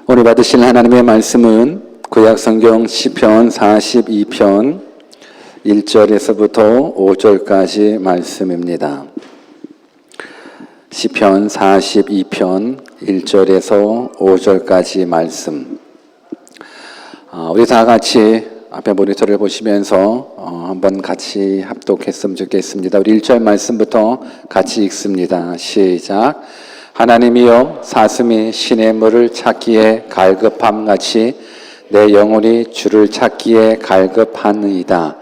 오늘 받으실 하나님의 말씀은 구약성경 시편 42편 1절에서부터 5절까지 말씀입니다. 시편 42편 1절에서 5절까지 말씀. 우리 다 같이 앞에 모니터를 보시면서 한번 같이 합독했으면 좋겠습니다. 우리 1절 말씀부터 같이 읽습니다. 시작. 하나님이여, 사슴이 시냇물을 찾기에 갈급함같이 내 영혼이 주를 찾기에 갈급하느이다.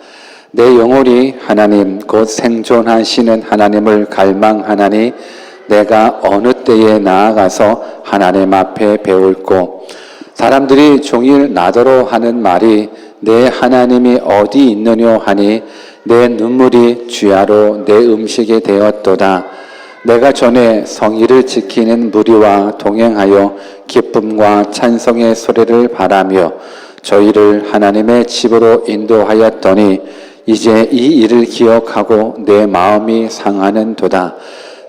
내 영혼이 하나님 곧 생존하시는 하나님을 갈망하나니 내가 어느 때에 나아가서 하나님 앞에 배울꼬. 사람들이 종일 나더러 하는 말이 내 하나님이 어디 있느뇨 하니 내 눈물이 주야로 내 음식이 되었도다. 내가 전에 성의를 지키는 무리와 동행하여 기쁨과 찬송의 소리를 바라며 저희를 하나님의 집으로 인도하였더니 이제 이 일을 기억하고 내 마음이 상하는도다.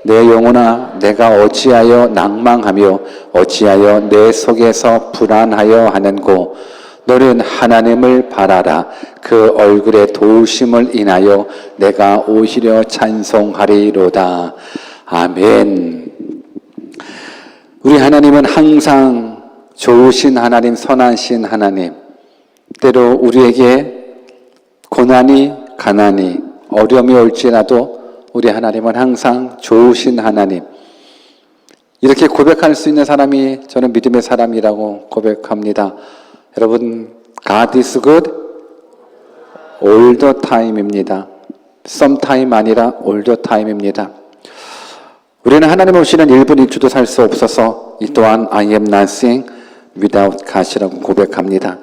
내 영혼아, 내가 어찌하여 낭망하며 어찌하여 내 속에서 불안하여 하는고. 너는 하나님을 바라라. 그 얼굴의 도우심을 인하여 내가 오히려 찬송하리로다. 아멘. 우리 하나님은 항상 좋으신 하나님, 선하신 하나님. 때로 우리에게 고난이, 가난이, 어려움이 올지라도 우리 하나님은 항상 좋으신 하나님. 이렇게 고백할 수 있는 사람이 저는 믿음의 사람이라고 고백합니다. 여러분, God is good all the time입니다. sometime 아니라 all the time입니다. 우리는 하나님 없이는 1분 1초도 살 수 없어서 이 또한 I am nothing without God이라고 고백합니다.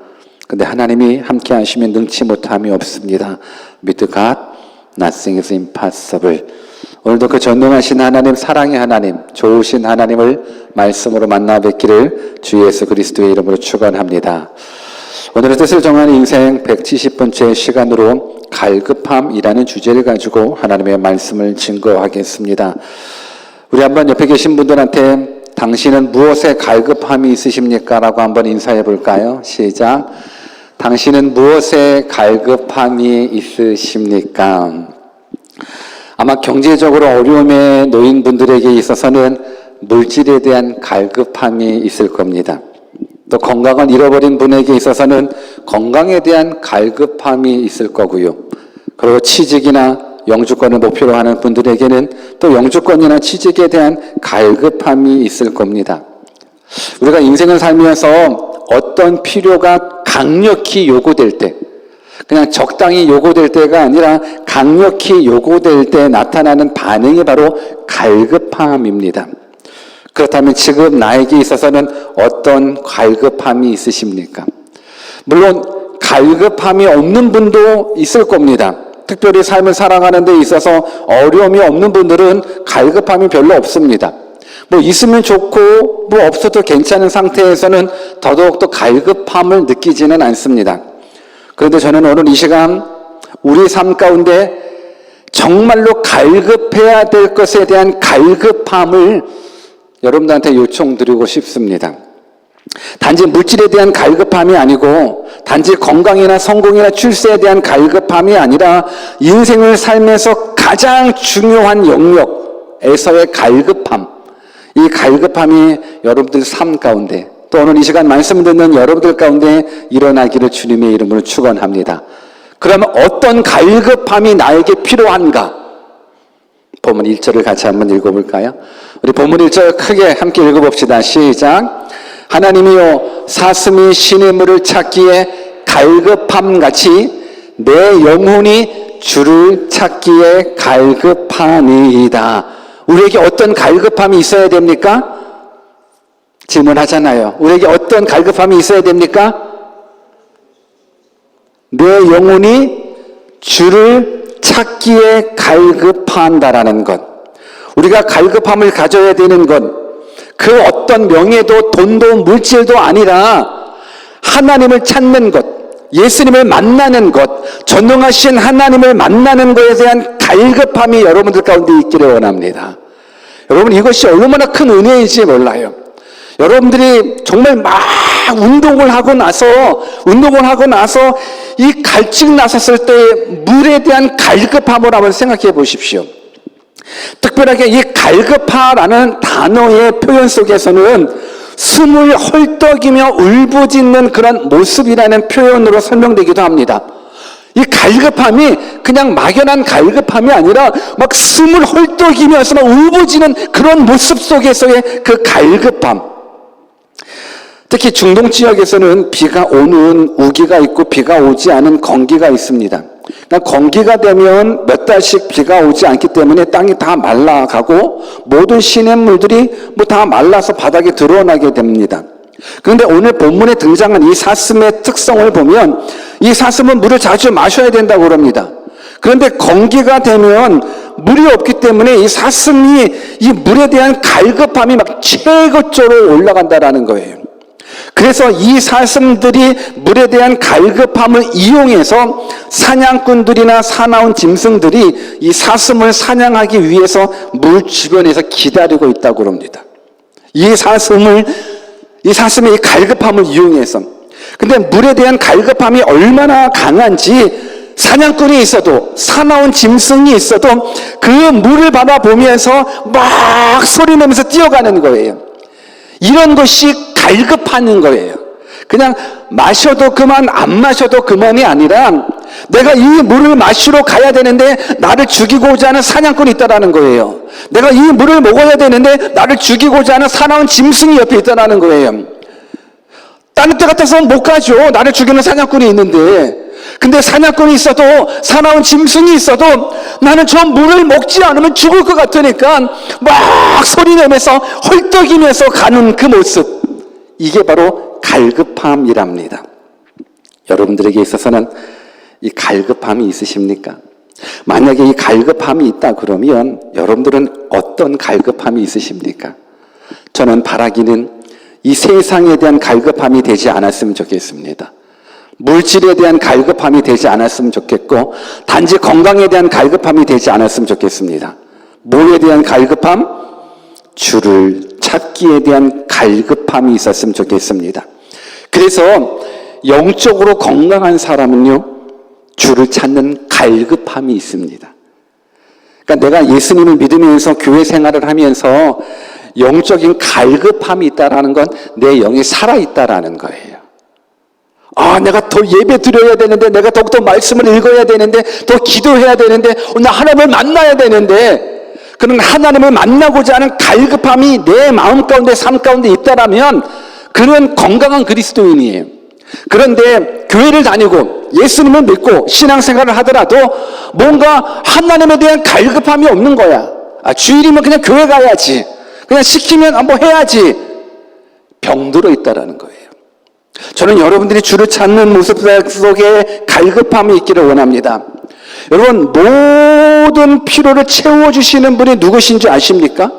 근데 하나님이 함께 하시면 능치 못함이 없습니다. With God, nothing is impossible. 오늘도 그 전능하신 하나님, 사랑의 하나님, 좋으신 하나님을 말씀으로 만나 뵙기를 주 예수 그리스도의 이름으로 축원합니다. 오늘의 뜻을 정하는 인생 170번째 시간으로 갈급함이라는 주제를 가지고 하나님의 말씀을 증거하겠습니다. 우리 한번 옆에 계신 분들한테 당신은 무엇에 갈급함이 있으십니까? 라고 한번 인사해 볼까요? 시작. 당신은 무엇에 갈급함이 있으십니까? 아마 경제적으로 어려움에 놓인 분들에게 있어서는 물질에 대한 갈급함이 있을 겁니다. 또 건강을 잃어버린 분에게 있어서는 건강에 대한 갈급함이 있을 거고요. 그리고 취직이나 영주권을 목표로 하는 분들에게는 또 영주권이나 취직에 대한 갈급함이 있을 겁니다. 우리가 인생을 살면서 어떤 필요가 강력히 요구될 때, 그냥 적당히 요구될 때가 아니라 강력히 요구될 때 나타나는 반응이 바로 갈급함입니다. 그렇다면 지금 나에게 있어서는 어떤 갈급함이 있으십니까? 물론 갈급함이 없는 분도 있을 겁니다. 특별히 삶을 살아가는 데 있어서 어려움이 없는 분들은 갈급함이 별로 없습니다. 뭐 있으면 좋고 뭐 없어도 괜찮은 상태에서는 더더욱더 갈급함을 느끼지는 않습니다. 그런데 저는 오늘 이 시간 우리 삶 가운데 정말로 갈급해야 될 것에 대한 갈급함을 여러분들한테 요청드리고 싶습니다. 단지 물질에 대한 갈급함이 아니고 단지 건강이나 성공이나 출세에 대한 갈급함이 아니라 인생을 살면서 가장 중요한 영역에서의 갈급함, 이 갈급함이 여러분들 삶 가운데 또 오늘 이 시간 말씀을 듣는 여러분들 가운데 일어나기를 주님의 이름으로 축원합니다. 그러면 어떤 갈급함이 나에게 필요한가? 본문 1절을 같이 한번 읽어볼까요? 우리 본문 1절 크게 함께 읽어봅시다. 시작. 하나님이여, 사슴이 시냇물을 찾기에 갈급함같이 내 영혼이 주를 찾기에 갈급하니이다. 우리에게 어떤 갈급함이 있어야 됩니까? 질문하잖아요. 우리에게 어떤 갈급함이 있어야 됩니까? 내 영혼이 주를 찾기에 갈급한다라는 것. 우리가 갈급함을 가져야 되는 것. 그 어떤 명예도 돈도 물질도 아니라 하나님을 찾는 것, 예수님을 만나는 것, 전능하신 하나님을 만나는 것에 대한 갈급함이 여러분들 가운데 있기를 원합니다. 여러분, 이것이 얼마나 큰 은혜인지 몰라요. 여러분들이 정말 막 운동을 하고 나서 이 갈증 나섰을 때 물에 대한 갈급함을 한번 생각해 보십시오. 특별하게 이 갈급하라는 단어의 표현 속에서는 숨을 헐떡이며 울부짖는 그런 모습이라는 표현으로 설명되기도 합니다. 이 갈급함이 그냥 막연한 갈급함이 아니라 막 숨을 헐떡이면서 막 울부짖는 그런 모습 속에서의 그 갈급함. 특히 중동 지역에서는 비가 오는 우기가 있고 비가 오지 않은 건기가 있습니다. 그러니까 건기가 되면 몇 달씩 비가 오지 않기 때문에 땅이 다 말라가고 모든 시냇물들이 다 말라서 바닥에 드러나게 됩니다. 그런데 오늘 본문에 등장한 이 사슴의 특성을 보면 이 사슴은 물을 자주 마셔야 된다고 그럽니다. 그런데 건기가 되면 물이 없기 때문에 이 사슴이 이 물에 대한 갈급함이 막 최고조로 올라간다라는 거예요. 그래서 이 사슴들이 물에 대한 갈급함을 이용해서 사냥꾼들이나 사나운 짐승들이 이 사슴을 사냥하기 위해서 물 주변에서 기다리고 있다고 합니다. 이 사슴의 이 갈급함을 이용해서. 근데 물에 대한 갈급함이 얼마나 강한지 사냥꾼이 있어도 사나운 짐승이 있어도 그 물을 바라보면서 막 소리내면서 뛰어가는 거예요. 이런 것이 갈급하는 거예요. 그냥 마셔도 그만 안 마셔도 그만이 아니라 내가 이 물을 마시러 가야 되는데 나를 죽이고자 하는 사냥꾼이 있다는 거예요. 내가 이 물을 먹어야 되는데 나를 죽이고자 하는 사나운 짐승이 옆에 있다는 거예요. 다른 데 같아서 못 가죠. 나를 죽이는 사냥꾼이 있는데. 근데 사냥꾼이 있어도 사나운 짐승이 있어도 나는 저 물을 먹지 않으면 죽을 것 같으니까 막 소리내면서 헐떡이면서 가는 그 모습, 이게 바로 갈급함이랍니다. 여러분들에게 있어서는 이 갈급함이 있으십니까? 만약에 이 갈급함이 있다 그러면 여러분들은 어떤 갈급함이 있으십니까? 저는 바라기는 이 세상에 대한 갈급함이 되지 않았으면 좋겠습니다. 물질에 대한 갈급함이 되지 않았으면 좋겠고 단지 건강에 대한 갈급함이 되지 않았으면 좋겠습니다. 뭐에 대한 갈급함? 주를 찾기에 대한 갈급함이 있었으면 좋겠습니다. 그래서 영적으로 건강한 사람은요, 주를 찾는 갈급함이 있습니다. 그러니까 내가 예수님을 믿으면서 교회 생활을 하면서 영적인 갈급함이 있다라는 건 내 영이 살아있다라는 거예요. 내가 더 예배 드려야 되는데, 내가 더욱더 말씀을 읽어야 되는데, 더 기도해야 되는데, 나 하나님을 만나야 되는데, 그런 하나님을 만나고자 하는 갈급함이 내 마음 가운데, 삶 가운데 있다라면 그는 건강한 그리스도인이에요. 그런데 교회를 다니고 예수님을 믿고 신앙생활을 하더라도 뭔가 하나님에 대한 갈급함이 없는 거야. 주일이면 그냥 교회 가야지, 그냥 시키면 한번 해야지, 병들어 있다라는 거예요. 저는 여러분들이 주를 찾는 모습 속에 갈급함이 있기를 원합니다. 여러분, 모든 필요를 채워주시는 분이 누구신지 아십니까?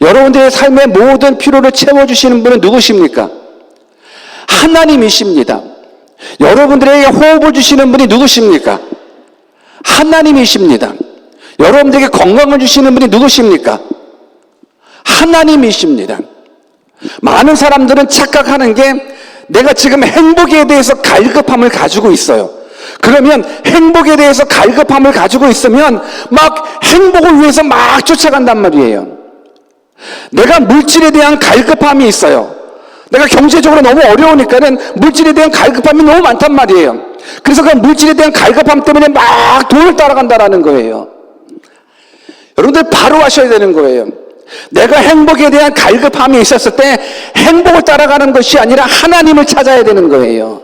여러분들의 삶의 모든 필요를 채워주시는 분은 누구십니까? 하나님이십니다. 여러분들에게 호흡을 주시는 분이 누구십니까? 하나님이십니다. 여러분들에게 건강을 주시는 분이 누구십니까? 하나님이십니다. 많은 사람들은 착각하는 게 내가 지금 행복에 대해서 갈급함을 가지고 있어요. 그러면 행복에 대해서 갈급함을 가지고 있으면 막 행복을 위해서 막 쫓아간단 말이에요. 내가 물질에 대한 갈급함이 있어요. 내가 경제적으로 너무 어려우니까는 물질에 대한 갈급함이 너무 많단 말이에요. 그래서 그 물질에 대한 갈급함 때문에 막 돈을 따라간다라는 거예요. 여러분들 바로 하셔야 되는 거예요. 내가 행복에 대한 갈급함이 있었을 때 행복을 따라가는 것이 아니라 하나님을 찾아야 되는 거예요.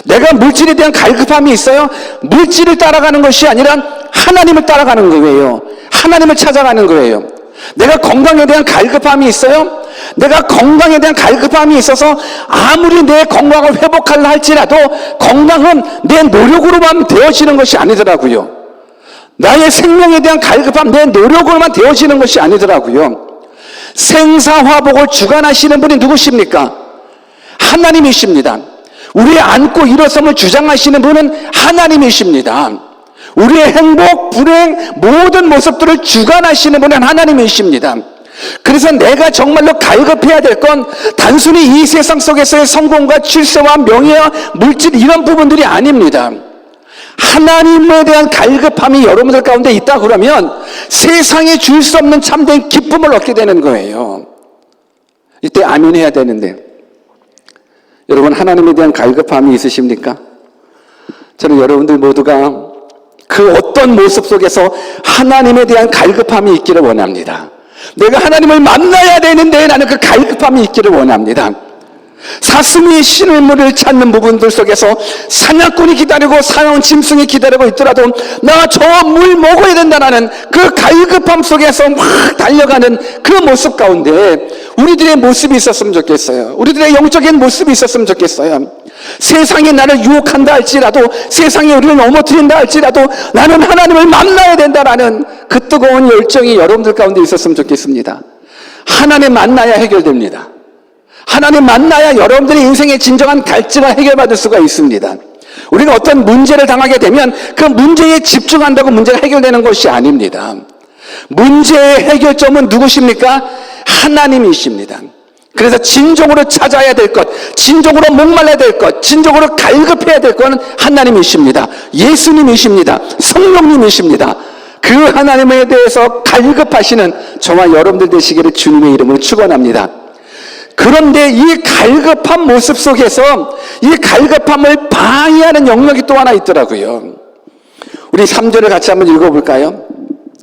내가 물질에 대한 갈급함이 있어요. 물질을 따라가는 것이 아니라 하나님을 따라가는 거예요. 하나님을 찾아가는 거예요. 내가 건강에 대한 갈급함이 있어요. 내가 건강에 대한 갈급함이 있어서 아무리 내 건강을 회복하려 할지라도 건강은 내 노력으로만 되어지는 것이 아니더라고요. 나의 생명에 대한 갈급함, 내 노력으로만 되어지는 것이 아니더라고요. 생사화복을 주관하시는 분이 누구십니까? 하나님이십니다. 우리의 앉고 일어섬을 주장하시는 분은 하나님이십니다. 우리의 행복, 불행, 모든 모습들을 주관하시는 분은 하나님이십니다. 그래서 내가 정말로 갈급해야 될 건 단순히 이 세상 속에서의 성공과 출세와 명예와 물질 이런 부분들이 아닙니다. 하나님에 대한 갈급함이 여러분들 가운데 있다 그러면 세상에 줄 수 없는 참된 기쁨을 얻게 되는 거예요. 이때 아멘 해야 되는데, 여러분 하나님에 대한 갈급함이 있으십니까? 저는 여러분들 모두가 그 어떤 모습 속에서 하나님에 대한 갈급함이 있기를 원합니다. 내가 하나님을 만나야 되는데 나는 그 갈급함이 있기를 원합니다. 사슴이 신물을 찾는 부분들 속에서 사냥꾼이 기다리고 사나운 짐승이 기다리고 있더라도 나 저 물 먹어야 된다는 그 갈급함 속에서 막 달려가는 그 모습 가운데 우리들의 모습이 있었으면 좋겠어요. 우리들의 영적인 모습이 있었으면 좋겠어요. 세상이 나를 유혹한다 할지라도, 세상이 우리를 넘어뜨린다 할지라도 나는 하나님을 만나야 된다라는 그 뜨거운 열정이 여러분들 가운데 있었으면 좋겠습니다. 하나님 만나야 해결됩니다. 하나님 만나야 여러분들의 인생의 진정한 갈증을 해결받을 수가 있습니다. 우리가 어떤 문제를 당하게 되면 그 문제에 집중한다고 문제가 해결되는 것이 아닙니다. 문제의 해결점은 누구십니까? 하나님이십니다. 그래서 진정으로 찾아야 될 것, 진정으로 목말라야 될 것, 진정으로 갈급해야 될 것은 하나님이십니다. 예수님이십니다. 성령님이십니다. 그 하나님에 대해서 갈급하시는 저와 여러분들 되시기를 주님의 이름으로 축원합니다. 그런데 이 갈급한 모습 속에서 이 갈급함을 방해하는 영역이 또 하나 있더라고요. 우리 3절을 같이 한번 읽어볼까요?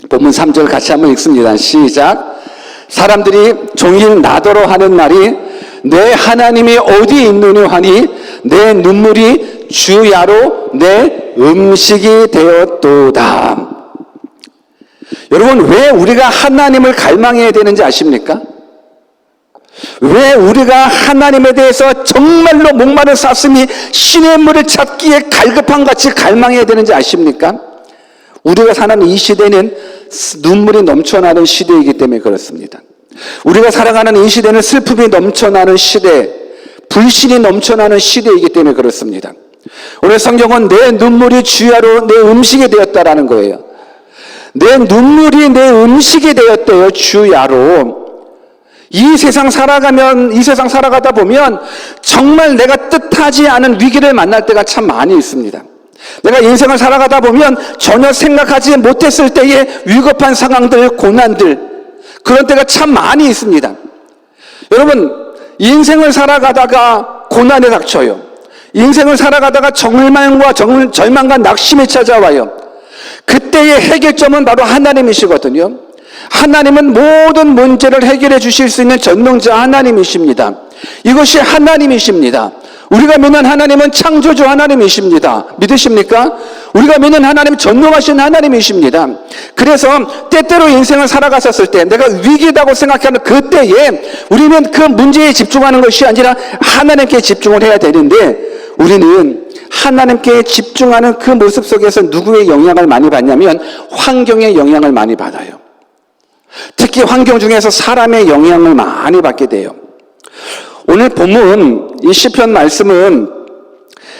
본문 3절 같이 한번 읽습니다. 시작. 사람들이 종일 나더러 하는 말이 내 하나님이 어디 있느냐 하니 내 눈물이 주야로 내 음식이 되었도다. 여러분, 왜 우리가 하나님을 갈망해야 되는지 아십니까? 왜 우리가 하나님에 대해서 정말로 목마른 사슴이 신의 물을 찾기에 갈급함같이 갈망해야 되는지 아십니까? 우리가 사는 이 시대는 눈물이 넘쳐나는 시대이기 때문에 그렇습니다. 우리가 살아가는 이 시대는 슬픔이 넘쳐나는 시대, 불신이 넘쳐나는 시대이기 때문에 그렇습니다. 오늘 성경은 내 눈물이 주야로 내 음식이 되었다라는 거예요. 내 눈물이 내 음식이 되었대요. 주야로. 이 세상 살아가다 보면 정말 내가 뜻하지 않은 위기를 만날 때가 참 많이 있습니다. 내가 인생을 살아가다 보면 전혀 생각하지 못했을 때의 위급한 상황들, 고난들, 그런 때가 참 많이 있습니다. 여러분, 인생을 살아가다가 고난에 닥쳐요. 인생을 살아가다가 절망과 낙심이 찾아와요. 그때의 해결점은 바로 하나님이시거든요. 하나님은 모든 문제를 해결해 주실 수 있는 전능자 하나님이십니다. 이것이 하나님이십니다. 우리가 믿는 하나님은 창조주 하나님이십니다. 믿으십니까? 우리가 믿는 하나님 전능하신 하나님이십니다. 그래서 때때로 인생을 살아갔었을 때 내가 위기다고 생각하는 그때에 우리는 그 문제에 집중하는 것이 아니라 하나님께 집중을 해야 되는데, 우리는 하나님께 집중하는 그 모습 속에서 누구의 영향을 많이 받냐면 환경의 영향을 많이 받아요. 특히 환경 중에서 사람의 영향을 많이 받게 돼요. 오늘 본문 이 시편 말씀은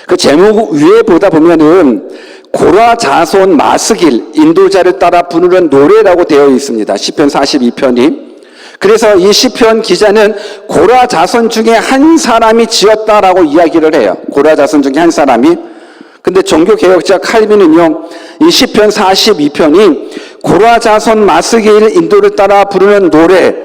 그 제목 위에 보다 보면은 고라 자손 마스길 인도자를 따라 부르는 노래라고 되어 있습니다. 시편 42편이. 그래서 이 시편 기자는 고라 자손 중에 한 사람이 지었다라고 이야기를 해요. 고라 자손 중에 한 사람이. 근데 종교개혁자 칼빈은요, 이 시편 42편이 고라 자손 마스길 인도를 따라 부르는 노래,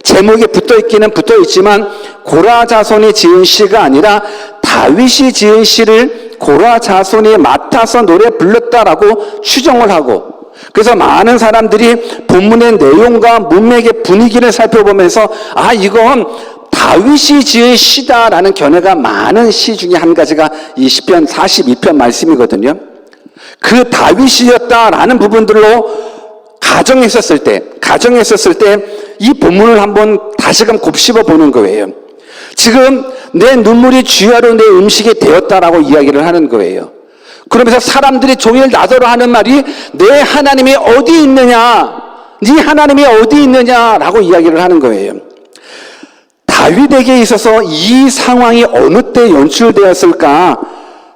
제목에 붙어있기는 붙어있지만 고라 자손이 지은 시가 아니라 다윗이 지은 시를 고라 자손이 맡아서 노래 불렀다라고 추정을 하고, 그래서 많은 사람들이 본문의 내용과 문맥의 분위기를 살펴보면서 이건 다윗이 지은 시다라는 견해가 많은 시 중에 한 가지가 이 시편 42편 말씀이거든요. 그 다윗이었다라는 부분들로 가정했었을 때 이 본문을 한번 다시금 곱씹어 보는 거예요. 지금 내 눈물이 주야로 내 음식이 되었다라고 이야기를 하는 거예요. 그러면서 사람들이 종일 나더러 하는 말이 내 하나님이 어디 있느냐, 네 하나님이 어디 있느냐라고 이야기를 하는 거예요. 다윗에게 있어서 이 상황이 어느 때 연출되었을까?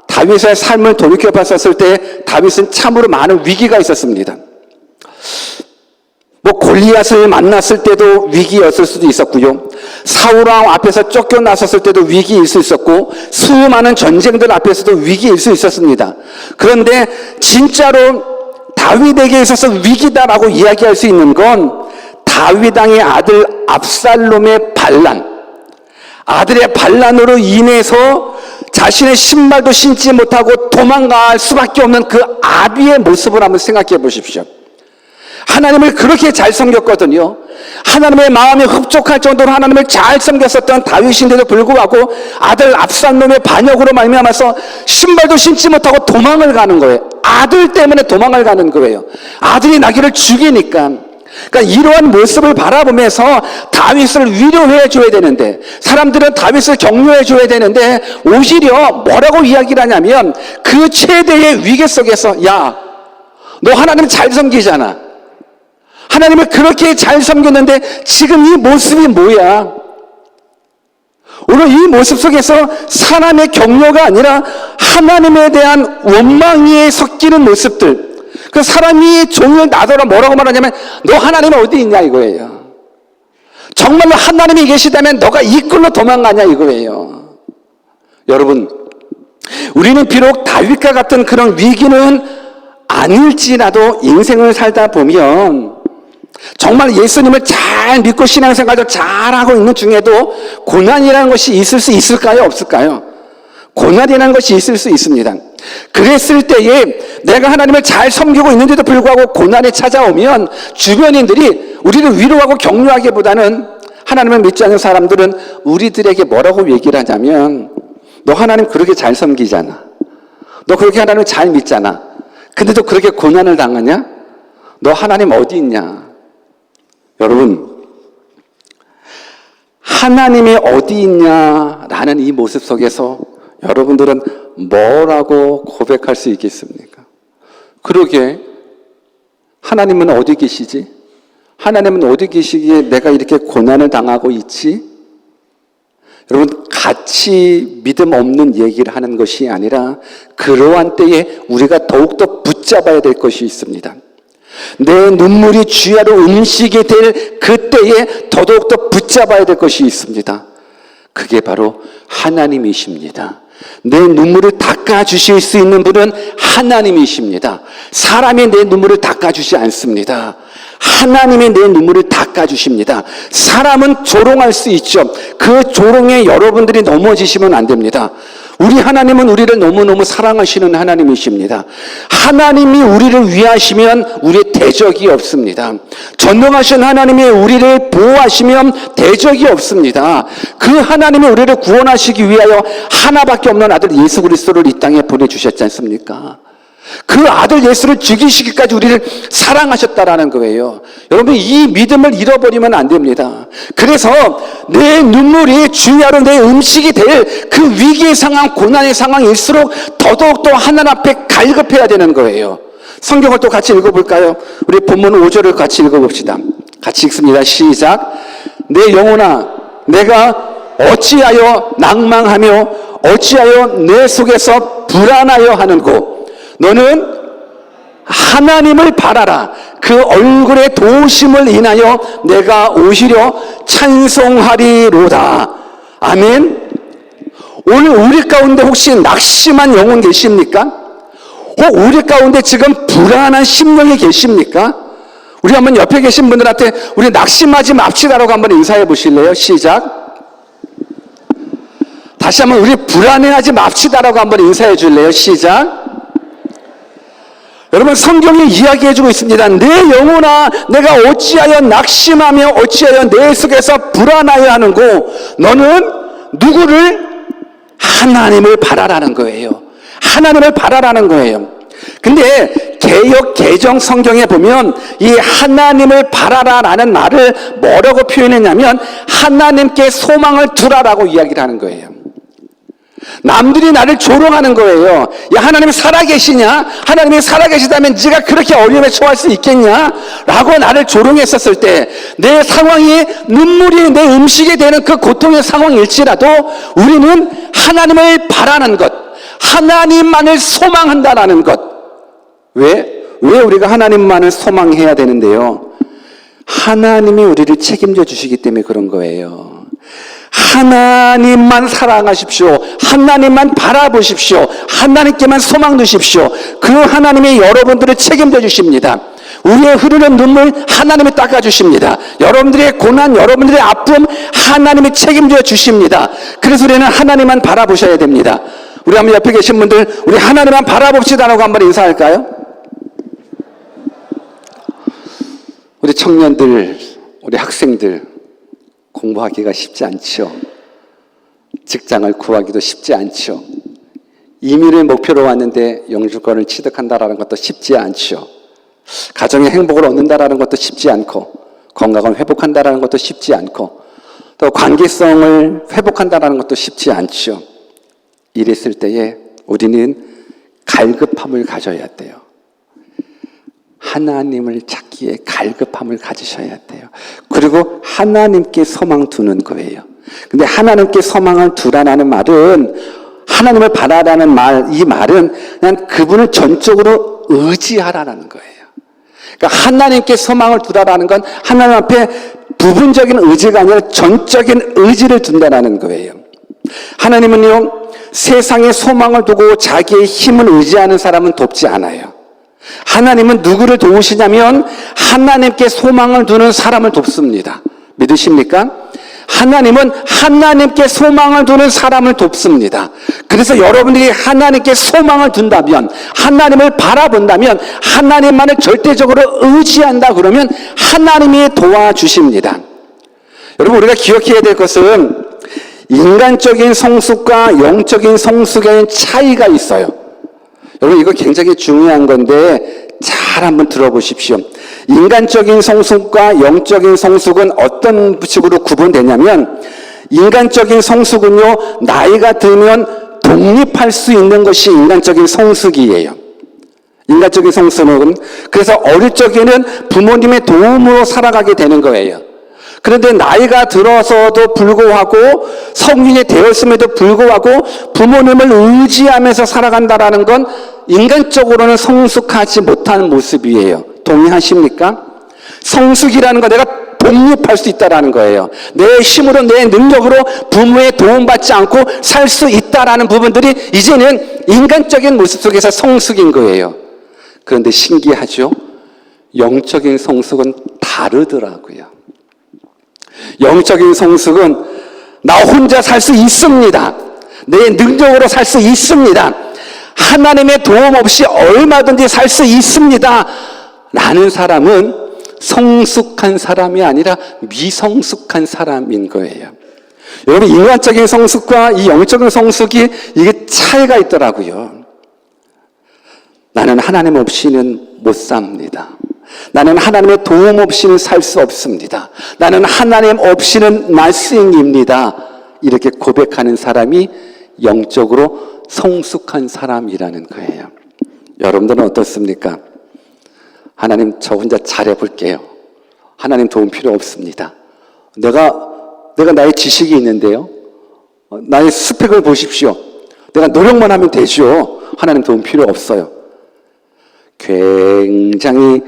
다윗의 삶을 돌이켜봤었을 때 다윗은 참으로 많은 위기가 있었습니다. 골리앗을 만났을 때도 위기였을 수도 있었고요. 사울왕 앞에서 쫓겨나섰을 때도 위기일 수 있었고, 수많은 전쟁들 앞에서도 위기일 수 있었습니다. 그런데 진짜로 다윗에게 있어서 위기다라고 이야기할 수 있는 건 다윗 왕의 아들 압살롬의 반란, 아들의 반란으로 인해서 자신의 신발도 신지 못하고 도망갈 수밖에 없는 그 아비의 모습을 한번 생각해 보십시오. 하나님을 그렇게 잘 섬겼거든요. 하나님의 마음이 흡족할 정도로 하나님을 잘 섬겼었던 다윗인데도 불구하고 아들 압살롬의 반역으로 말미암아서 신발도 신지 못하고 도망을 가는 거예요. 아들 때문에 도망을 가는 거예요. 아들이 나귀를 죽이니까. 그러니까 이러한 모습을 바라보면서 다윗을 위로해 줘야 되는데, 사람들은 다윗을 격려해 줘야 되는데 오히려 뭐라고 이야기를 하냐면, 그 최대의 위기 속에서 야, 너 하나님 잘 섬기잖아. 하나님을 그렇게 잘 섬겼는데 지금 이 모습이 뭐야? 오늘 이 모습 속에서 사람의 격려가 아니라 하나님에 대한 원망이 섞이는 모습들, 그 사람이 종을 나더러 뭐라고 말하냐면 너 하나님 어디 있냐 이거예요. 정말로 하나님이 계시다면 너가 이 꼴로 도망가냐 이거예요. 여러분, 우리는 비록 다윗과 같은 그런 위기는 아닐지라도 인생을 살다 보면 정말 예수님을 잘 믿고 신앙생활을 잘하고 있는 중에도 고난이라는 것이 있을 수 있을까요? 없을까요? 고난이라는 것이 있을 수 있습니다. 그랬을 때에 내가 하나님을 잘 섬기고 있는데도 불구하고 고난이 찾아오면 주변인들이 우리를 위로하고 격려하기보다는, 하나님을 믿지 않는 사람들은 우리들에게 뭐라고 얘기를 하냐면 너 하나님 그렇게 잘 섬기잖아. 너 그렇게 하나님을 잘 믿잖아. 근데도 그렇게 고난을 당하냐? 너 하나님 어디 있냐? 여러분, 하나님이 어디 있냐라는 이 모습 속에서 여러분들은 뭐라고 고백할 수 있겠습니까? 그러게, 하나님은 어디 계시지? 하나님은 어디 계시기에 내가 이렇게 고난을 당하고 있지? 여러분, 같이 믿음 없는 얘기를 하는 것이 아니라 그러한 때에 우리가 더욱더 붙잡아야 될 것이 있습니다. 내 눈물이 주야로 음식이 될 그때에 더더욱더 붙잡아야 될 것이 있습니다. 그게 바로 하나님이십니다. 내 눈물을 닦아주실 수 있는 분은 하나님이십니다. 사람이 내 눈물을 닦아주지 않습니다. 하나님이 내 눈물을 닦아주십니다. 사람은 조롱할 수 있죠. 그 조롱에 여러분들이 넘어지시면 안 됩니다. 우리 하나님은 우리를 너무너무 사랑하시는 하나님이십니다. 하나님이 우리를 위하시면 우리의 대적이 없습니다. 전능하신 하나님이 우리를 보호하시면 대적이 없습니다. 그 하나님이 우리를 구원하시기 위하여 하나밖에 없는 아들 예수 그리스도를 이 땅에 보내주셨지 않습니까? 그 아들 예수를 죽이시기까지 우리를 사랑하셨다라는 거예요. 여러분, 이 믿음을 잃어버리면 안 됩니다. 그래서 내 눈물이 주야로 내 음식이 될 그 위기의 상황, 고난의 상황일수록 더더욱더 하나님 앞에 갈급해야 되는 거예요. 성경을 또 같이 읽어볼까요? 우리 본문 5절을 같이 읽어봅시다. 같이 읽습니다. 시작. 내 영혼아, 내가 어찌하여 낭망하며 어찌하여 내 속에서 불안하여 하는고, 너는 하나님을 바라라. 그 얼굴의 도우심을 인하여 내가 오히려 찬송하리로다. 아멘. 오늘 우리 가운데 혹시 낙심한 영혼 계십니까? 우리 가운데 지금 불안한 심령이 계십니까? 우리 한번 옆에 계신 분들한테 우리 낙심하지 맙시다라고 한번 인사해 보실래요? 시작. 다시 한번 우리 불안해하지 맙시다라고 한번 인사해 줄래요? 시작. 여러분, 성경이 이야기해주고 있습니다. 내 영혼아, 내가 어찌하여 낙심하며 어찌하여 내 속에서 불안하여 하는고, 너는 누구를? 하나님을 바라라는 거예요. 하나님을 바라라는 거예요. 근데 개역 개정 성경에 보면 이 하나님을 바라라라는 말을 뭐라고 표현했냐면 하나님께 소망을 두라라고 이야기를 하는 거예요. 남들이 나를 조롱하는 거예요. 야, 하나님이 살아계시냐? 하나님이 살아계시다면 네가 그렇게 어려움에 처할 수 있겠냐? 라고 나를 조롱했었을 때 내 상황이 눈물이 내 음식이 되는 그 고통의 상황일지라도 우리는 하나님을 바라는 것, 하나님만을 소망한다라는 것. 왜 우리가 하나님만을 소망해야 되는데요? 하나님이 우리를 책임져 주시기 때문에 그런 거예요. 하나님만 사랑하십시오. 하나님만 바라보십시오. 하나님께만 소망 두십시오. 그 하나님이 여러분들을 책임져 주십니다. 우리의 흐르는 눈물 하나님이 닦아주십니다. 여러분들의 고난, 여러분들의 아픔 하나님이 책임져 주십니다. 그래서 우리는 하나님만 바라보셔야 됩니다. 우리 한번 옆에 계신 분들, 우리 하나님만 바라봅시다라고 한번 인사할까요? 우리 청년들, 우리 학생들 공부하기가 쉽지 않죠. 직장을 구하기도 쉽지 않죠. 임의를 목표로 왔는데 영주권을 취득한다라는 것도 쉽지 않죠. 가정의 행복을 얻는다라는 것도 쉽지 않고, 건강을 회복한다라는 것도 쉽지 않고, 또 관계성을 회복한다라는 것도 쉽지 않죠. 이랬을 때에 우리는 갈급함을 가져야 돼요. 하나님을 찾기에 갈급함을 가지셔야 돼요. 그리고 하나님께 소망 두는 거예요. 근데 하나님께 소망을 두라는 말은, 하나님을 바라라는 말, 이 말은 그냥 그분을 전적으로 의지하라는 거예요. 그러니까 하나님께 소망을 두라라는 건 하나님 앞에 부분적인 의지가 아니라 전적인 의지를 둔다라는 거예요. 하나님은요, 세상에 소망을 두고 자기의 힘을 의지하는 사람은 돕지 않아요. 하나님은 누구를 도우시냐면 하나님께 소망을 두는 사람을 돕습니다. 믿으십니까? 하나님은 하나님께 소망을 두는 사람을 돕습니다. 그래서 여러분들이 하나님께 소망을 둔다면, 하나님을 바라본다면, 하나님만을 절대적으로 의지한다 그러면 하나님이 도와주십니다. 여러분, 우리가 기억해야 될 것은 인간적인 성숙과 영적인 성숙에는 차이가 있어요. 여러분, 이거 굉장히 중요한 건데 잘 한번 들어보십시오. 인간적인 성숙과 영적인 성숙은 어떤 식으로 구분되냐면, 인간적인 성숙은요, 나이가 들면 독립할 수 있는 것이 인간적인 성숙이에요. 인간적인 성숙은 그래서 어릴 적에는 부모님의 도움으로 살아가게 되는 거예요. 그런데 나이가 들어서도 불구하고, 성인이 되었음에도 불구하고 부모님을 의지하면서 살아간다라는 건 인간적으로는 성숙하지 못한 모습이에요. 동의하십니까? 성숙이라는 건 내가 독립할 수 있다라는 거예요. 내 힘으로, 내 능력으로 부모의 도움받지 않고 살 수 있다라는 부분들이 이제는 인간적인 모습 속에서 성숙인 거예요. 그런데 신기하죠? 영적인 성숙은 다르더라고요. 영적인 성숙은 나 혼자 살 수 있습니다. 내 능력으로 살 수 있습니다. 하나님의 도움 없이 얼마든지 살 수 있습니다. 라는 사람은 성숙한 사람이 아니라 미성숙한 사람인 거예요. 여러분, 인간적인 성숙과 이 영적인 성숙이 이게 차이가 있더라고요. 나는 하나님 없이는 못 삽니다. 나는 하나님의 도움 없이는 살 수 없습니다. 나는 하나님 없이는 nothing입니다. 이렇게 고백하는 사람이 영적으로 성숙한 사람이라는 거예요. 여러분들은 어떻습니까? 하나님, 저 혼자 잘해볼게요. 하나님 도움 필요 없습니다. 내가 나의 지식이 있는데요. 나의 스펙을 보십시오. 내가 노력만 하면 되죠. 하나님 도움 필요 없어요. 굉장히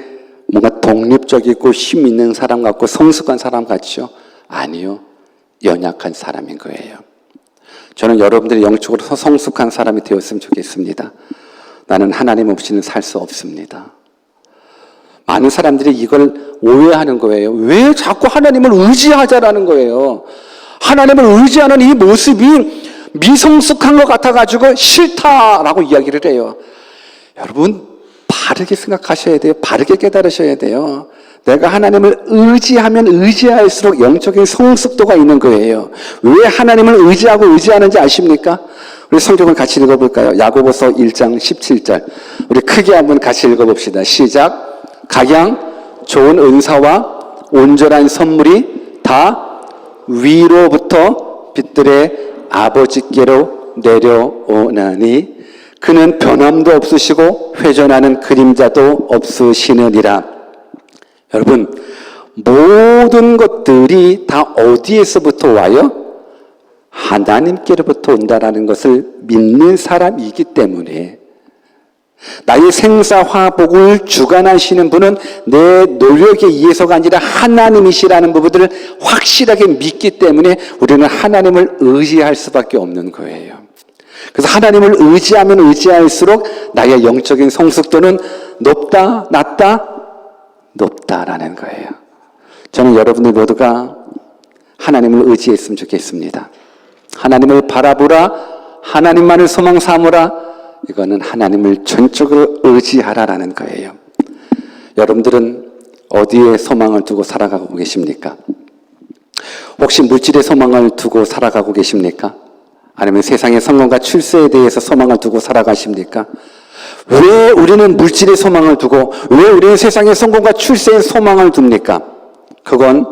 뭔가 독립적이고 힘 있는 사람 같고 성숙한 사람 같죠? 아니요. 연약한 사람인 거예요. 저는 여러분들이 영적으로 성숙한 사람이 되었으면 좋겠습니다. 나는 하나님 없이는 살 수 없습니다. 많은 사람들이 이걸 오해하는 거예요. 왜 자꾸 하나님을 의지하자라는 거예요. 하나님을 의지하는 이 모습이 미성숙한 것 같아가지고 싫다라고 이야기를 해요. 여러분, 바르게 생각하셔야 돼요. 바르게 깨달으셔야 돼요. 내가 하나님을 의지하면 의지할수록 영적인 성숙도가 있는 거예요. 왜 하나님을 의지하는지 아십니까? 우리 성경을 같이 읽어볼까요? 야고보서 1장 17절. 우리 크게 한번 같이 읽어봅시다. 시작. 각양 좋은 은사와 온전한 선물이 다 위로부터 빛들의 아버지께로 내려오나니 그는 변함도 없으시고 회전하는 그림자도 없으시느니라. 여러분, 모든 것들이 다 어디에서부터 와요? 하나님께로부터 온다라는 것을 믿는 사람이기 때문에 나의 생사화복을 주관하시는 분은 내 노력에 의해서가 아니라 하나님이시라는 부분들을 확실하게 믿기 때문에 우리는 하나님을 의지할 수밖에 없는 거예요. 그래서 하나님을 의지하면 의지할수록 나의 영적인 성숙도는 높다, 낮다, 높다라는 거예요. 저는 여러분들 모두가 하나님을 의지했으면 좋겠습니다. 하나님을 바라보라, 하나님만을 소망 삼으라. 이거는 하나님을 전적으로 의지하라라는 거예요. 여러분들은 어디에 소망을 두고 살아가고 계십니까? 혹시 물질의 소망을 두고 살아가고 계십니까? 아니면 세상의 성공과 출세에 대해서 소망을 두고 살아가십니까? 왜 우리는 물질의 소망을 두고 왜 우리는 세상의 성공과 출세에 소망을 둡니까? 그건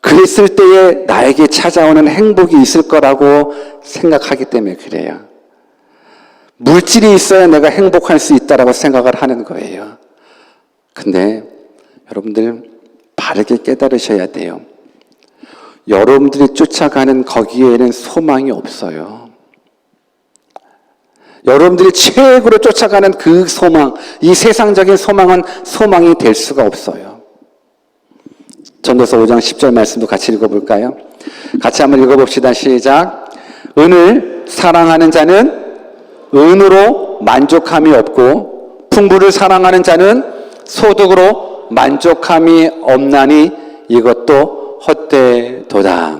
그랬을 때에 나에게 찾아오는 행복이 있을 거라고 생각하기 때문에 그래요. 물질이 있어야 내가 행복할 수 있다라고 생각을 하는 거예요. 근데 여러분들 바르게 깨달으셔야 돼요. 여러분들이 쫓아가는 거기에는 소망이 없어요. 여러분들이 최고로 쫓아가는 그 소망, 이 세상적인 소망은 소망이 될 수가 없어요. 전도서 5장 10절 말씀도 같이 읽어볼까요? 같이 한번 읽어봅시다. 시작. 은을 사랑하는 자는 은으로 만족함이 없고 풍부를 사랑하는 자는 소득으로 만족함이 없나니 이것도 헛되도다.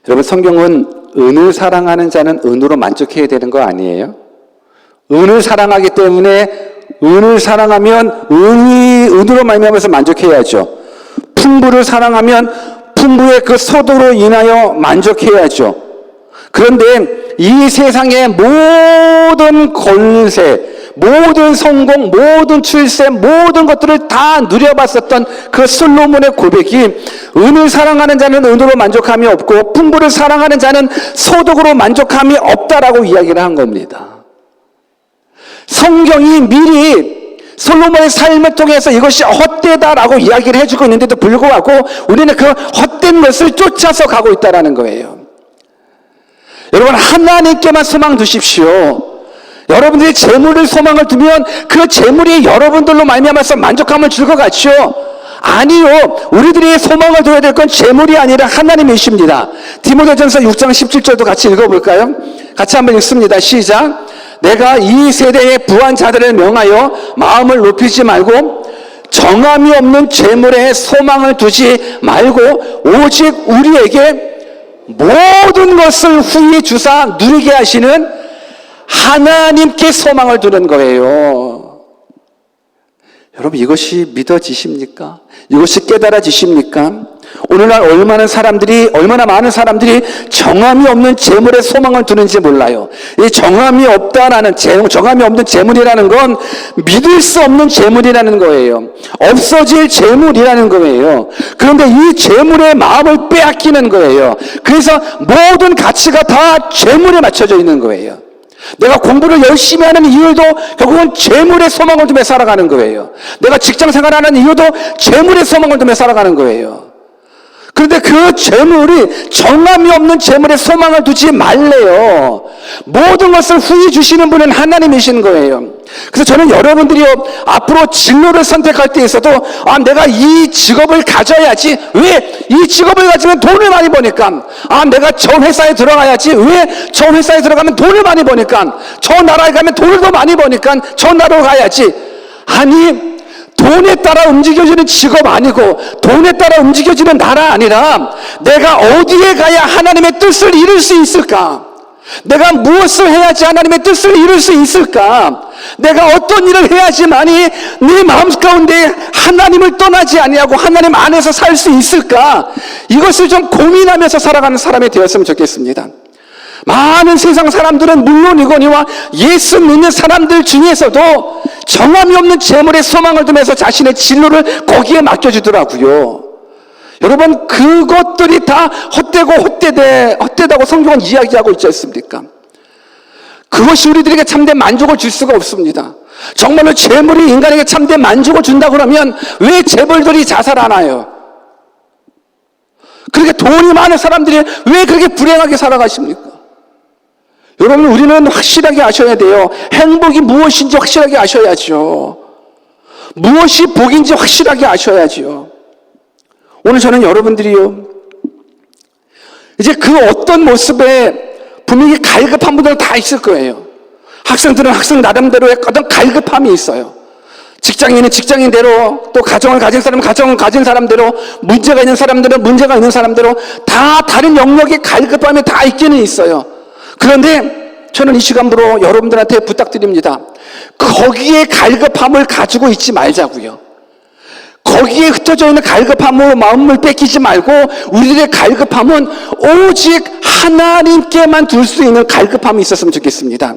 여러분, 성경은 은을 사랑하는 자는 은으로 만족해야 되는 거 아니에요? 은을 사랑하기 때문에 은을 사랑하면 은으로 말미암아서 만족해야죠. 풍부를 사랑하면 풍부의 그 소득으로 인하여 만족해야죠. 그런데 이 세상의 모든 권세, 모든 성공, 모든 출세, 모든 것들을 다 누려봤었던 그 솔로몬의 고백이 은을 사랑하는 자는 은으로 만족함이 없고 풍부를 사랑하는 자는 소득으로 만족함이 없다라고 이야기를 한 겁니다. 성경이 미리 솔로몬의 삶을 통해서 이것이 헛되다라고 이야기를 해주고 있는데도 불구하고 우리는 그 헛된 것을 쫓아서 가고 있다라는 거예요. 여러분, 하나님께만 소망 두십시오. 여러분들이 재물을 소망을 두면 그 재물이 여러분들로 말미암아서 만족함을 줄 것 같죠? 아니요. 우리들이 소망을 둬야 될 건 재물이 아니라 하나님이십니다. 디모데전서 6장 17절도 같이 읽어볼까요? 같이 한번 읽습니다. 시작. 내가 이 세대의 부한 자들을 명하여 마음을 높이지 말고 정함이 없는 재물에 소망을 두지 말고 오직 우리에게 모든 것을 후히 주사 누리게 하시는 하나님께 소망을 두는 거예요. 여러분, 이것이 믿어지십니까? 이것이 깨달아지십니까? 오늘날 얼마나 많은 사람들이 정함이 없는 재물에 소망을 두는지 몰라요. 이 정함이 없다라는 정함이 없는 재물이라는 건 믿을 수 없는 재물이라는 거예요. 없어질 재물이라는 거예요. 그런데 이 재물의 마음을 빼앗기는 거예요. 그래서 모든 가치가 다 재물에 맞춰져 있는 거예요. 내가 공부를 열심히 하는 이유도 결국은 재물의 소망을 두며 살아가는 거예요. 내가 직장 생활하는 이유도 재물의 소망을 두며 살아가는 거예요. 그런데 그 재물이 정함이 없는 재물에 소망을 두지 말래요. 모든 것을 후히 주시는 분은 하나님이신 거예요. 그래서 저는 여러분들이 앞으로 진로를 선택할 때 있어도 내가 이 직업을 가져야지. 왜? 이 직업을 가지면 돈을 많이 버니까. 내가 저 회사에 들어가야지. 왜? 저 회사에 들어가면 돈을 많이 버니까. 저 나라에 가면 돈을 더 많이 버니까 저 나라로 가야지. 아니, 돈에 따라 움직여지는 직업 아니고 돈에 따라 움직여지는 나라 아니라 내가 어디에 가야 하나님의 뜻을 이룰 수 있을까? 내가 무엇을 해야지 하나님의 뜻을 이룰 수 있을까? 내가 어떤 일을 해야지만이 네 마음 가운데 하나님을 떠나지 아니하고 하나님 안에서 살 수 있을까? 이것을 좀 고민하면서 살아가는 사람이 되었으면 좋겠습니다. 많은 세상 사람들은 물론이거니와 예수 믿는 사람들 중에서도 정함이 없는 재물에 소망을 두면서 자신의 진로를 거기에 맡겨주더라고요. 여러분, 그것들이 다 헛되다고 성경은 이야기하고 있지 않습니까? 그것이 우리들에게 참된 만족을 줄 수가 없습니다. 정말로 재물이 인간에게 참된 만족을 준다고 그러면 왜 재벌들이 자살하나요? 그렇게 돈이 많은 사람들이 왜 그렇게 불행하게 살아가십니까? 여러분, 우리는 확실하게 아셔야 돼요. 행복이 무엇인지 확실하게 아셔야죠. 무엇이 복인지 확실하게 아셔야죠. 오늘 저는 여러분들이요, 이제 그 어떤 모습에 분명히 갈급한 분들은 다 있을 거예요. 학생들은 학생 나름대로의 어떤 갈급함이 있어요. 직장인은 직장인대로, 또 가정을 가진 사람은 가정을 가진 사람대로, 문제가 있는 사람들은 문제가 있는 사람대로 다 다른 영역의 갈급함이 다 있기는 있어요. 그런데 저는 이 시간부로 여러분들한테 부탁드립니다. 거기에 갈급함을 가지고 있지 말자고요. 거기에 흩어져 있는 갈급함으로 마음을 뺏기지 말고 우리들의 갈급함은 오직 하나님께만 둘 수 있는 갈급함이 있었으면 좋겠습니다.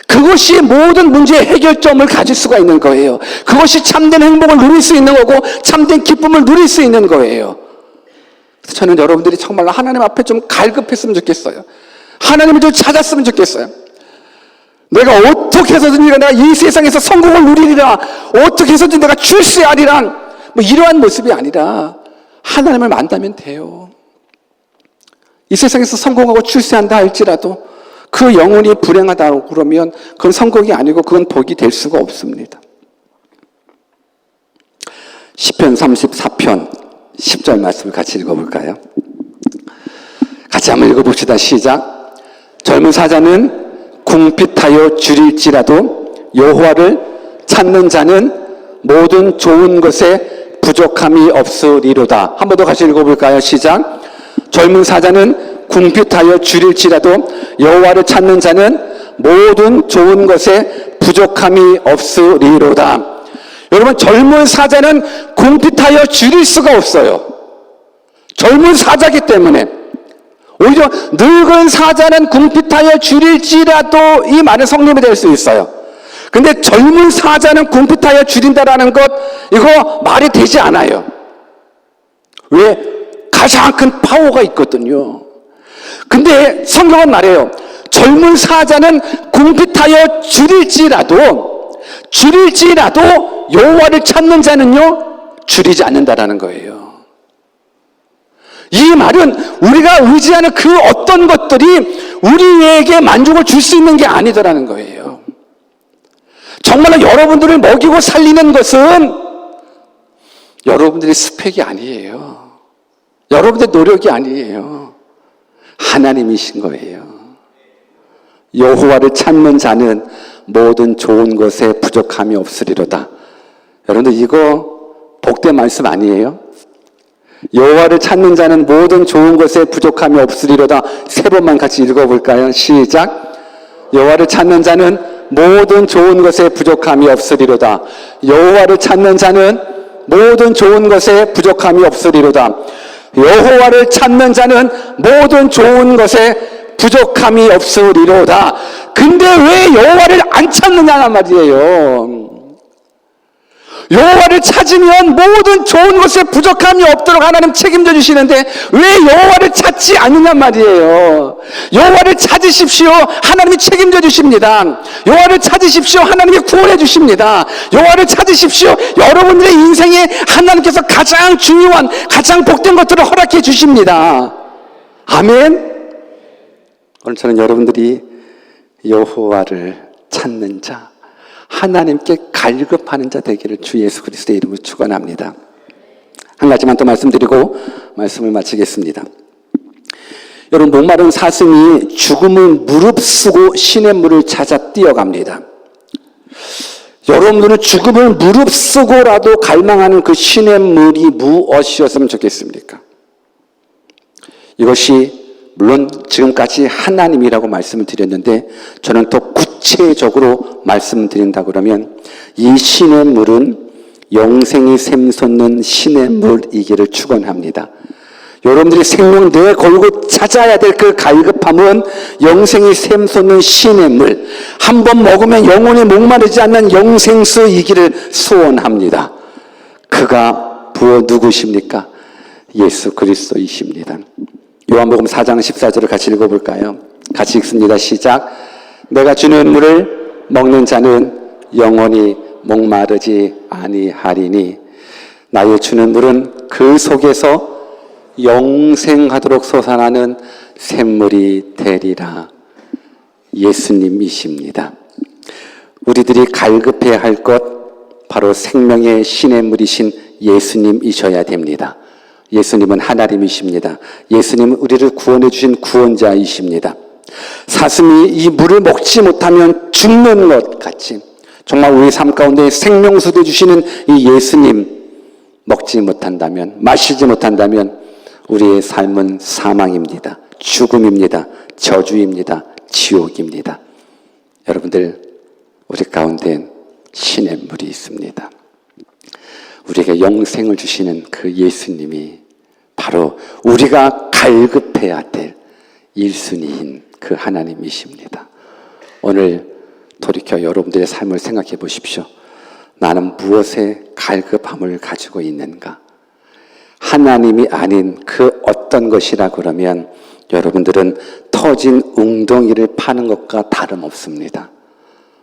그것이 모든 문제의 해결점을 가질 수가 있는 거예요. 그것이 참된 행복을 누릴 수 있는 거고 참된 기쁨을 누릴 수 있는 거예요. 그래서 저는 여러분들이 정말로 하나님 앞에 좀 갈급했으면 좋겠어요. 하나님을 좀 찾았으면 좋겠어요. 내가 어떻게 해서든지 내가 이 세상에서 성공을 누리리라, 어떻게 해서든지 내가 출세하리라, 뭐 이러한 모습이 아니라 하나님을 만나면 돼요. 이 세상에서 성공하고 출세한다 할지라도 그 영혼이 불행하다고 그러면 그건 성공이 아니고 그건 복이 될 수가 없습니다. 시편 34편 10절 말씀을 같이 읽어볼까요? 같이 한번 읽어봅시다. 시작. 젊은 사자는 궁핍하여 줄일지라도 여호와를 찾는 자는 모든 좋은 것에 부족함이 없으리로다. 한 번 더 같이 읽어볼까요? 시작. 젊은 사자는 궁핍하여 줄일지라도 여호와를 찾는 자는 모든 좋은 것에 부족함이 없으리로다. 여러분, 젊은 사자는 궁핍하여 줄일 수가 없어요. 젊은 사자기 때문에. 오히려 늙은 사자는 궁핍하여 줄일지라도 이 말은 성립이 될 수 있어요. 근데 젊은 사자는 궁핍하여 줄인다라는 것, 이거 말이 되지 않아요. 왜? 가장 큰 파워가 있거든요. 근데 성경은 말해요. 젊은 사자는 궁핍하여 줄일지라도 여호와를 찾는 자는요, 줄이지 않는다라는 거예요. 이 말은 우리가 의지하는 그 어떤 것들이 우리에게 만족을 줄 수 있는 게 아니더라는 거예요. 정말로 여러분들을 먹이고 살리는 것은 여러분들의 스펙이 아니에요. 여러분들의 노력이 아니에요. 하나님이신 거예요. 여호와를 찾는 자는 모든 좋은 것에 부족함이 없으리로다. 여러분들 이거 복된 말씀 아니에요? 여호와를 찾는 자는 모든 좋은 것에 부족함이 없으리로다. 세 번만 같이 읽어볼까요? 시작. 여호와를 찾는 자는 모든 좋은 것에 부족함이 없으리로다. 여호와를 찾는 자는 모든 좋은 것에 부족함이 없으리로다. 여호와를 찾는 자는 모든 좋은 것에 부족함이 없으리로다. 근데 왜 여호와를 안 찾느냐는 말이에요. 여호와를 찾으면 모든 좋은 것에 부족함이 없도록 하나님 책임져 주시는데 왜 여호와를 찾지 않느냐 말이에요. 여호와를 찾으십시오. 하나님이 책임져 주십니다. 여호와를 찾으십시오. 하나님이 구원해 주십니다. 여호와를 찾으십시오. 여러분들의 인생에 하나님께서 가장 중요한, 가장 복된 것들을 허락해 주십니다. 아멘. 오늘 저는 여러분들이 여호와를 찾는 자, 하나님께 갈급하는 자 되기를 주 예수 그리스도의 이름으로 축원합니다. 한 가지만 또 말씀드리고 말씀을 마치겠습니다. 여러분, 목마른 사슴이 죽음을 무릅쓰고 시냇물을 찾아 뛰어갑니다. 여러분들은 죽음을 무릅쓰고라도 갈망하는 그 시냇물이 무엇이었으면 좋겠습니까? 이것이 물론 지금까지 하나님이라고 말씀을 드렸는데 저는 더 구체적으로 말씀드린다 그러면 이 시냇물은 영생이 샘솟는 시냇물이기를 축원합니다. 여러분들이 생명 내 걸고 찾아야 될 그 갈급함은 영생이 샘솟는 시냇물, 한 번 먹으면 영원히 목마르지 않는 영생수이기를 소원합니다. 그가 부어 누구십니까? 예수 그리스도이십니다. 요한복음 4장 14절을 같이 읽어볼까요? 같이 읽습니다. 시작. 내가 주는 물을 먹는 자는 영원히 목마르지 아니하리니 나의 주는 물은 그 속에서 영생하도록 솟아나는 샘물이 되리라. 예수님이십니다. 우리들이 갈급해야 할 것 바로 생명의 신의 물이신 예수님이셔야 됩니다. 예수님은 하나님이십니다. 예수님은 우리를 구원해 주신 구원자이십니다. 사슴이 이 물을 먹지 못하면 죽는 것 같이 정말 우리 삶 가운데 생명수 되주시는 이 예수님 먹지 못한다면, 마시지 못한다면 우리의 삶은 사망입니다. 죽음입니다. 저주입니다. 지옥입니다. 여러분들, 우리 가운데 신의 물이 있습니다. 우리에게 영생을 주시는 그 예수님이 바로 우리가 갈급해야 될 1순위인 그 하나님이십니다. 오늘 돌이켜 여러분들의 삶을 생각해 보십시오. 나는 무엇에 갈급함을 가지고 있는가? 하나님이 아닌 그 어떤 것이라 그러면 여러분들은 터진 웅덩이를 파는 것과 다름없습니다.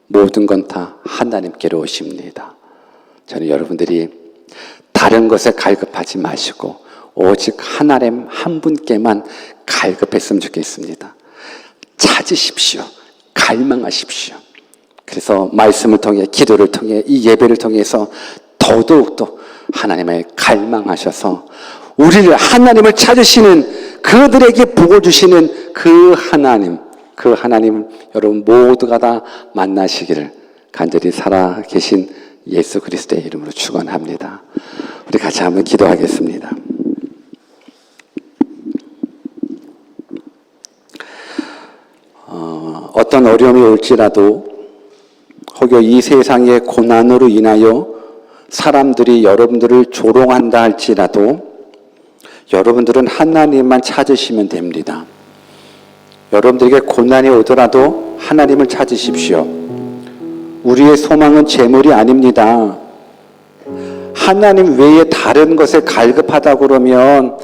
모든 건 다 하나님께로 오십니다. 저는 여러분들이 다른 것에 갈급하지 마시고 오직 하나님 한 분께만 갈급했으면 좋겠습니다. 찾으십시오. 갈망하십시오. 그래서 말씀을 통해, 기도를 통해, 이 예배를 통해서 더더욱더 하나님을 갈망하셔서 우리를, 하나님을 찾으시는 그들에게 복을 주시는 그 하나님 여러분 모두가 다 만나시기를 간절히 살아계신 예수 그리스도의 이름으로 축원합니다. 우리 같이 한번 기도하겠습니다. 어떤 어려움이 올지라도 혹여 이 세상의 고난으로 인하여 사람들이 여러분들을 조롱한다 할지라도 여러분들은 하나님만 찾으시면 됩니다. 여러분들에게 고난이 오더라도 하나님을 찾으십시오. 우리의 소망은 재물이 아닙니다. 하나님 외에 다른 것에 갈급하다 그러면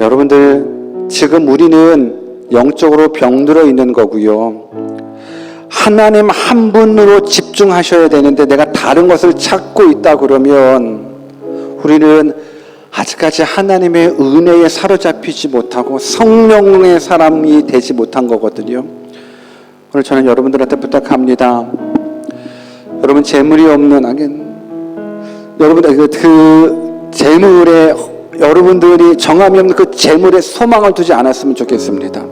여러분들 지금 우리는 영적으로 병들어 있는 거고요. 하나님 한 분으로 집중하셔야 되는데 내가 다른 것을 찾고 있다 그러면 우리는 아직까지 하나님의 은혜에 사로잡히지 못하고 성령의 사람이 되지 못한 거거든요. 오늘 저는 여러분들한테 부탁합니다. 여러분 재물이 없는 여러분들 그 재물에 여러분들이 정함이 없는 그 재물에 소망을 두지 않았으면 좋겠습니다.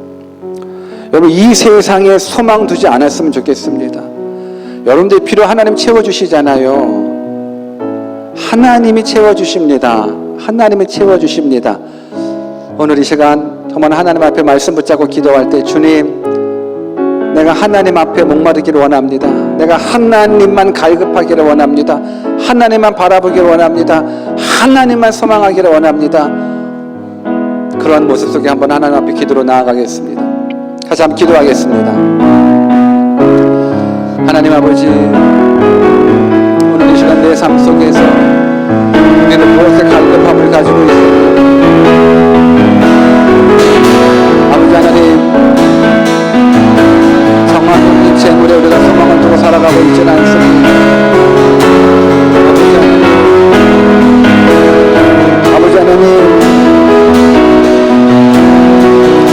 여러분 이 세상에 소망 두지 않았으면 좋겠습니다. 여러분들이 필요 하나님 채워주시잖아요. 하나님이 채워주십니다. 하나님이 채워주십니다. 오늘 이 시간 정말 하나님 앞에 말씀 붙잡고 기도할 때 주님, 내가 하나님 앞에 목마르기를 원합니다. 내가 하나님만 갈급하기를 원합니다. 하나님만 바라보기를 원합니다. 하나님만 소망하기를 원합니다. 그런 모습 속에 한번 하나님 앞에 기도로 나아가겠습니다. 다시 한번 기도하겠습니다. 하나님 아버지, 오늘 이 시간 내 삶 속에서 우리는 무엇에 갈급함을 가지고 있습니까? 아버지 하나님, 정확한 이 재물에 우리가 소망을 두고 살아가고 있지는 않습니다. 아버지 하나님,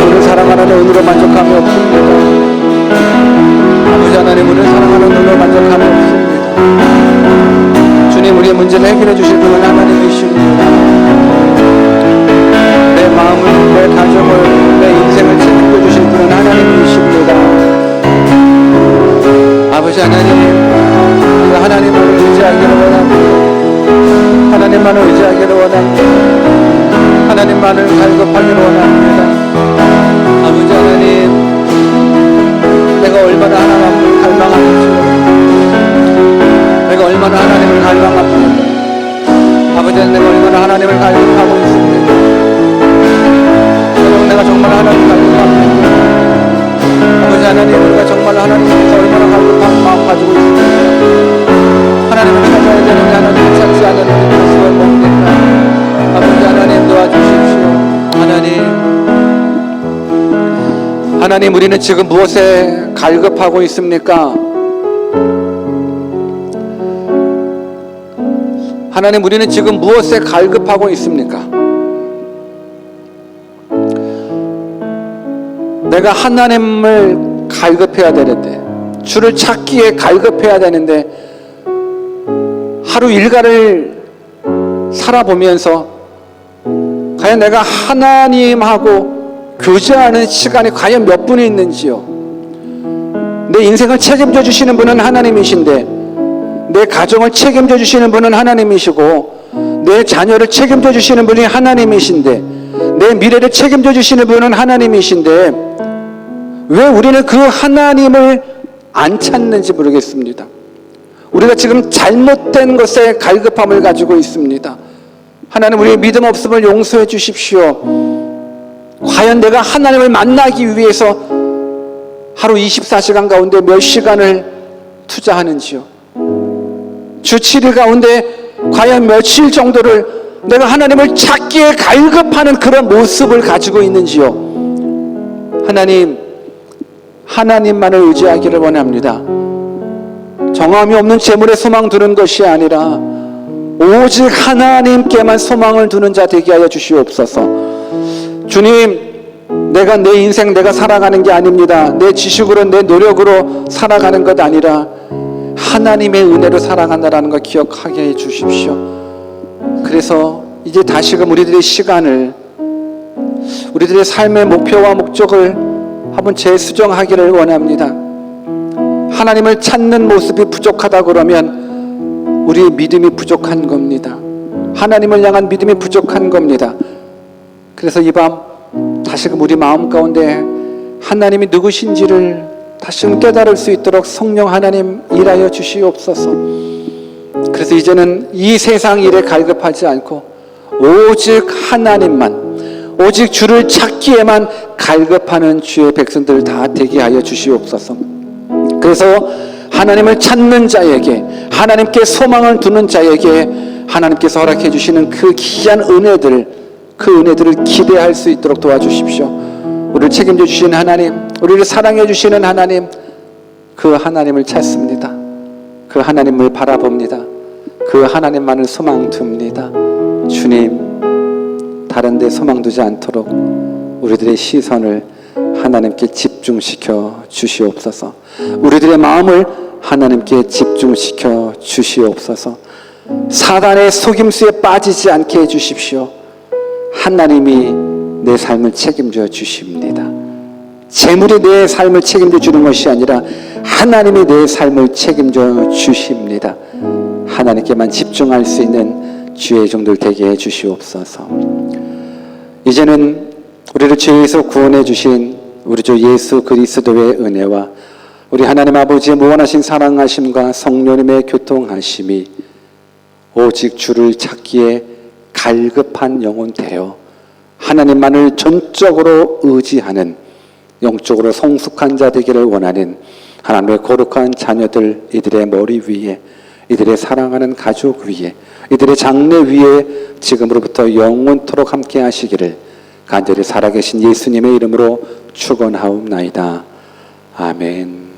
우리를 사랑하는 은으로 만족함이 없습니다. 아버지 하나님, 우리를 사랑하는 은으로 만족함이 없습니다. 주님, 우리의 문제를 해결해 주실 분은 하나님이십니다. 내 마음을, 내 가정을, 내 인생을 책임져 주실 분은 하나님이십니다. 아버지 하나님, 우리가 하나님을 의지하기를 원합니다. 하나님만을 의지하기를 원합니다. 하나님만을 갈급하기를 원합니다. 아버지 하나님, 내가 얼마나 하나님을 갈망하는지, 내가 얼마나 하나님을 갈망합니다. 아버지 하나님, 내가 얼마나 하나님을 갈급하고 있습니다. 여러분, 내가 정말 하나님을 갈급합니다. 아버지 하나님, 우리가 정말 하나님께서 얼마나 갈급한 마음 가지고 있습니다. 하나님을 찾아야 되는데 하나님을 찾지 않는 우리 모습을 봅니다. 아버지 하나님, 도와주십시오. 하나님, 우리는 지금 무엇에 갈급하고 있습니까? 하나님, 우리는 지금 무엇에 갈급하고 있습니까? 내가 하나님을 갈급해야 되는데, 주를 찾기에 갈급해야 되는데, 하루 일과를 살아보면서 과연 내가 하나님하고 교제하는 시간이 과연 몇 분이 있는지요? 내 인생을 책임져 주시는 분은 하나님이신데, 내 가정을 책임져 주시는 분은 하나님이시고, 내 자녀를 책임져 주시는 분이 하나님이신데, 내 미래를 책임져 주시는 분은 하나님이신데, 왜 우리는 그 하나님을 안 찾는지 모르겠습니다. 우리가 지금 잘못된 것에 갈급함을 가지고 있습니다. 하나님, 우리의 믿음 없음을 용서해 주십시오. 과연 내가 하나님을 만나기 위해서 하루 24시간 가운데 몇 시간을 투자하는지요? 주 7일 가운데 과연 며칠 정도를 내가 하나님을 찾기에 갈급하는 그런 모습을 가지고 있는지요? 하나님, 하나님만을 의지하기를 원합니다. 정함이 없는 재물에 소망 두는 것이 아니라 오직 하나님께만 소망을 두는 자 되게 하여 주시옵소서. 주님, 내가 내 인생 내가 살아가는 게 아닙니다. 내 지식으로 내 노력으로 살아가는 것 아니라 하나님의 은혜로 살아간다는 것 기억하게 해 주십시오. 그래서 이제 다시금 우리들의 시간을, 우리들의 삶의 목표와 목적을 한번 재수정하기를 원합니다. 하나님을 찾는 모습이 부족하다 그러면 우리의 믿음이 부족한 겁니다. 하나님을 향한 믿음이 부족한 겁니다. 그래서 이 밤 다시금 우리 마음 가운데 하나님이 누구신지를 다시금 깨달을 수 있도록 성령 하나님 일하여 주시옵소서. 그래서 이제는 이 세상 일에 갈급하지 않고 오직 하나님만, 오직 주를 찾기에만 갈급하는 주의 백성들 다 되게 하여 주시옵소서. 그래서 하나님을 찾는 자에게, 하나님께 소망을 두는 자에게 하나님께서 허락해 주시는 그 귀한 은혜들, 그 은혜들을 기대할 수 있도록 도와주십시오. 우리를 책임져 주시는 하나님, 우리를 사랑해 주시는 하나님, 그 하나님을 찾습니다. 그 하나님을 바라봅니다. 그 하나님만을 소망 둡니다. 주님, 다른 데 소망 두지 않도록 우리들의 시선을 하나님께 집중시켜 주시옵소서. 우리들의 마음을 하나님께 집중시켜 주시옵소서. 사단의 속임수에 빠지지 않게 해 주십시오. 하나님이 내 삶을 책임져 주십니다. 재물이 내 삶을 책임져 주는 것이 아니라 하나님이 내 삶을 책임져 주십니다. 하나님께만 집중할 수 있는 주의 종들 되게 해 주시옵소서. 이제는 우리를 죄에서 구원해 주신 우리 주 예수 그리스도의 은혜와 우리 하나님 아버지의 무한하신 사랑하심과 성령님의 교통하심이 오직 주를 찾기에 갈급한 영혼 되어 하나님만을 전적으로 의지하는 영적으로 성숙한 자 되기를 원하는 하나님의 거룩한 자녀들, 이들의 머리 위에, 이들의 사랑하는 가족 위에, 이들의 장래 위에 지금으로부터 영원토록 함께 하시기를 간절히 살아계신 예수님의 이름으로 축원하옵나이다. 아멘.